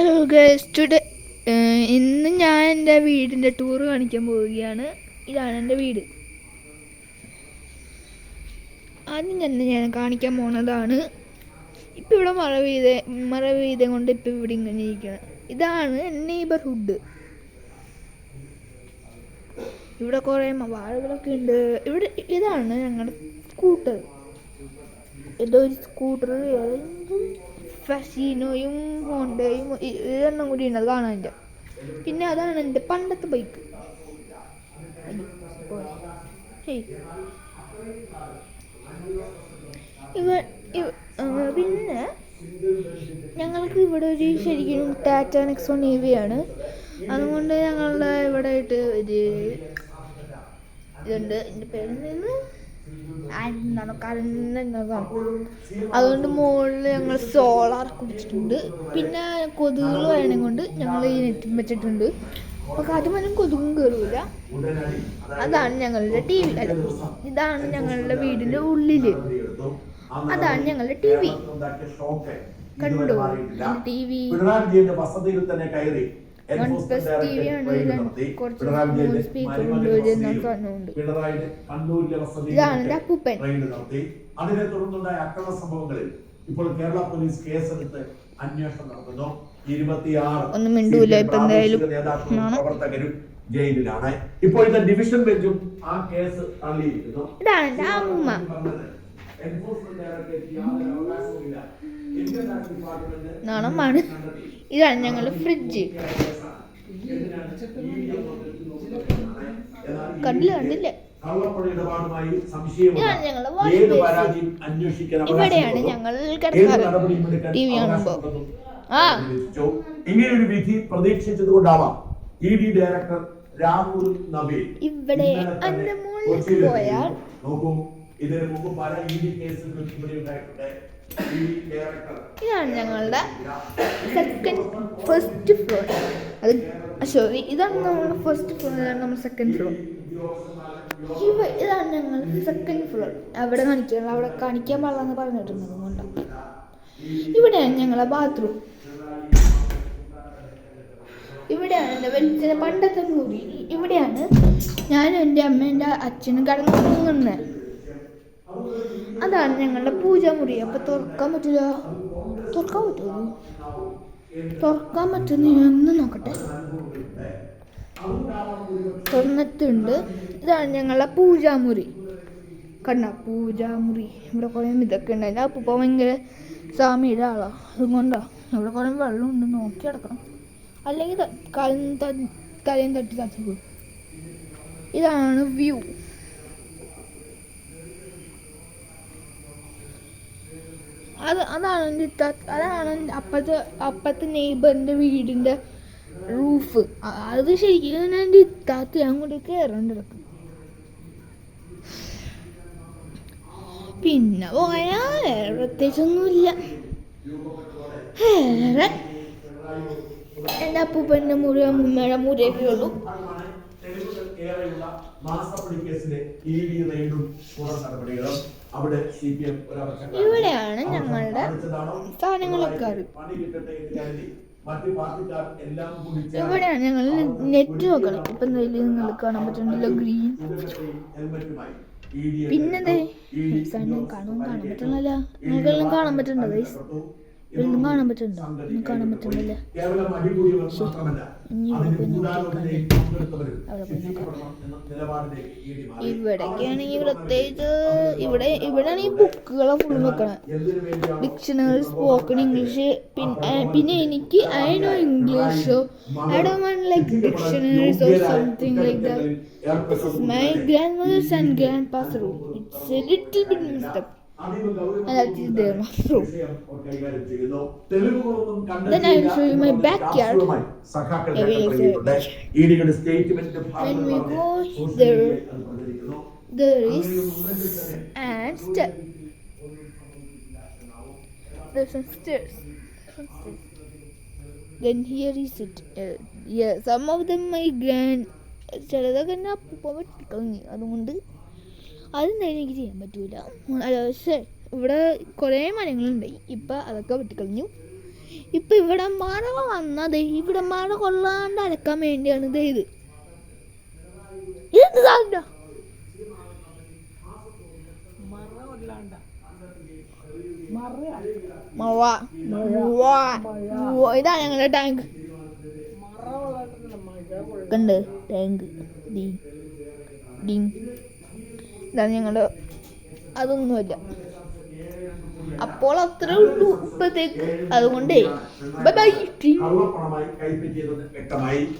Hello guys, ഇന്ന് ഞാൻ എൻ്റെ വീടിൻ്റെ ടൂർ കാണിക്കാൻ പോവുകയാണ്. ഇതാണ് എൻ്റെ വീട്. ആദ്യം തന്നെ ഞാൻ കാണിക്കാൻ പോണതാണ്, ഇപ്പം ഇവിടെ മഴ പെയ്ത കൊണ്ട് ഇപ്പം ഇവിടെ ഇങ്ങനെ ഇരിക്കണം. ഇതാണ് നെയ്ബർഹുഡ്. ഇവിടെ കുറേ വാഴകളൊക്കെ ഉണ്ട്. ഇതാണ് ഞങ്ങളുടെ സ്കൂട്ടർ. ഇതൊരു സ്കൂട്ടർ, ഫസീനോയും ഹോണ്ടയും ഇതെണ്ണം കൂടി ഉണ്ട്, അത് കാണാനില്ല. പിന്നെ അതാണ് എൻ്റെ പണ്ടത്തെ ബൈക്ക്. പിന്നെ ഞങ്ങൾക്ക് ഇവിടെ ഒരു ശരിക്കും ടാറ്റ നെക്സോൺ EV അതുകൊണ്ട് ഞങ്ങളുടെ ഇവിടെ ആയിട്ട് ഒരു ഇതുണ്ട്. എൻ്റെ പേരിൽ നിന്ന് അതുകൊണ്ട് മുകളിൽ ഞങ്ങൾ സോളാർ കുടിച്ചിട്ടുണ്ട്. പിന്നെ കൊതുകുകൾ വരണ കൊണ്ട് ഞങ്ങൾ ഈ നെറ്റും വെച്ചിട്ടുണ്ട്. അപ്പോൾ കാറ്റുമനും കൊതുകും കയറില്ല. അതാണ് ഞങ്ങളുടെ TV. അല്ല, ഇതാണ് ഞങ്ങളുടെ വീടിൻ്റെ ഉള്ളിൽ. അതാണ് ഞങ്ങളുടെ TV. കണ്ടോ TV? TV ആണ്. കുറച്ച് സ്പീക്കറുണ്ട്, സാധനമുണ്ട്. ഇതാണ് എൻ്റെ അപ്പൂപ്പൻ. അതിനെ തുടർന്നുണ്ടായ അക്രമ സംഭവങ്ങളിൽ ഇപ്പോൾ കേരള പോലീസ് കേസെടുത്ത് അന്വേഷണം നടത്തുന്നു. 26 ഒന്നും മിണ്ടൂല. ഇപ്പൊ എന്തായാലും പ്രവർത്തകരും ജയിലിലാണ്. ഇപ്പോൾ ഇത് ഡിവിഷൻ ബെഞ്ചും ആ കേസ് തള്ളിയിരിക്കുന്നു. ഇതാണ് എൻ്റെ അമ്മൂമ്മ. നാണമാണ്. ഇതാണ് ഞങ്ങളുടെ ഫ്രിഡ്ജ്. കണ്ടില്ല. ഇതാണ് ഞങ്ങളുടെ വാഷ് ബേസിൻ. ഇവിടെയാണ് ഞങ്ങൾ കിടക്കാറ് TV കാണുമ്പോ. ഇങ്ങനെയൊരു വിധി പ്രതീക്ഷിച്ചതുകൊണ്ടാവാം ED ഡയറക്ടർ രാഹുൽ നബീൽ ഇവിടെ അതിന്റെ മുകളിൽ പോയാൽ നോക്കൂ, ഇതിനു മുമ്പ് പല ED കേസുകളും ഇവിടെ ഉണ്ടായിട്ടുണ്ട്. ഇതാണ് ഞങ്ങളുടെ ഫസ്റ്റ് ഫ്ലോർ. ഇതാണ് നമ്മുടെ ഫസ്റ്റ് ഫ്ലോർ. ഇതാണ് നമ്മുടെ സെക്കൻഡ് ഫ്ലോർ. ഇതാണ് ഞങ്ങളുടെ സെക്കൻഡ് ഫ്ലോർ. അവിടെ കാണിക്കാൻ പാടില്ലെന്ന് പറഞ്ഞിട്ടുണ്ട്. അതുകൊണ്ടാണ്. ഇവിടെയാണ് ഞങ്ങളുടെ ബാത്റൂം. ഇവിടെയാണ് എൻ്റെ വലിയ പണ്ടത്തെ മുറി. ഇവിടെയാണ് ഞാനും എൻ്റെ അമ്മ എൻ്റെ അച്ഛനും കിടന്നുറങ്ങുന്നത്. അതാണ് ഞങ്ങളുടെ പൂജാമുറി. അപ്പൊ തുറക്കാൻ പറ്റുമോ? തുറക്കാൻ പറ്റുന്ന നോക്കട്ടെ. തുറന്നിട്ടുണ്ട്. ഇതാണ് ഞങ്ങളുടെ പൂജാമുറി. കണ്ട പൂജാമുറി. ഇവിടെ കുറെ ഇതൊക്കെ ഉണ്ട്. എൻ്റെ അപ്പൂപ്പ ഭയങ്കര സ്വാമിയുടെ ആളാണ്. അതുകൊണ്ടാ ഇവിടെ കുറെ വെള്ളമുണ്ട്, നോക്കി കിടക്കണം, അല്ലെങ്കിൽ തലയും തട്ടി തട്ടിപ്പോകും. ഇതാണ് വ്യൂ. അതാണ് അപ്പത്തെ നെയ്ബറിന്റെ വീടിന്റെ റൂഫ്. അത് ശരിക്കും എൻ്റെ ഇത്താത്ത അങ്ങോട്ട് കയറേണ്ടിടക്കും. പിന്നെ പോയാൽ വേറെ പ്രത്യേകിച്ചൊന്നുമില്ല. വേറെ എൻ്റെ അപ്പൂപ്പൻ്റെ മുറി, അമ്മൂമ്മയുടെ മുറിയൊക്കെ ഉള്ളൂ. ഇവിടെയാണ് ഞങ്ങളുടെ സാധനങ്ങളൊക്കെ. ഇവിടെയാണ് ഞങ്ങൾ നെറ്റ് നോക്കണം. ഇപ്പൊ എന്തായാലും നിങ്ങൾക്ക് കാണാൻ പറ്റുന്നുണ്ടല്ലോ, ഗ്രീൻ. പിന്നെ കാണാൻ പറ്റണല്ലോ. നിങ്ങൾക്കെല്ലാം കാണാൻ പറ്റുന്നുണ്ടോ? ഒന്നും കാണാൻ പറ്റുന്നുണ്ടോ? ഒന്നും കാണാൻ പറ്റുന്നില്ല. ഇവിടേക്കാണെങ്കിൽ പ്രത്യേകിച്ച് ഇവിടെയാണ് ഈ ബുക്കുകളെ ഫുൾ വെക്കണം. Dictionary, spoken English. പിന്നെ എനിക്ക് I know English. I don't want like dictionaries or something like that. This is my grandmother's and grandpa's room. It's a little bit messed up. And that is their bathroom. Then I will show you my backyard. When we go there is and step. There's some stairs. Then here is it. Yeah, some of them my ചിലതൊക്കെ എന്നെ അപ്പൂപ്പ വെട്ടിക്കളഞ്ഞു. അതുകൊണ്ട് അതെന്തായാലും എനിക്ക് ചെയ്യാൻ പറ്റൂല. പക്ഷേ ഇവിടെ കുറേ മരങ്ങളുണ്ടായി. ഇപ്പം അതൊക്കെ വെട്ടിക്കളഞ്ഞു. ഇപ്പൊ ഇവിടെ മഴ വന്നത് ഇവിടെ മഴ കൊള്ളാണ്ട് അലക്കാൻ വേണ്ടിയാണ് ഇത് ഇത് സാധന ഇതാണ് ഞങ്ങളുടെ ടാങ്ക് കണ്ട് ടാങ്ക് ഇതാണ് ഞങ്ങളുടെ അതൊന്നുമല്ല അപ്പോൾ അത്രേ ഉള്ളൂ ഇപ്പത്തേക്ക് അതുകൊണ്ടേ ബൈ ബൈ കള്ളപ്പണമായി കൈപ്പറ്റിയതെന്ന് വ്യക്തമായി.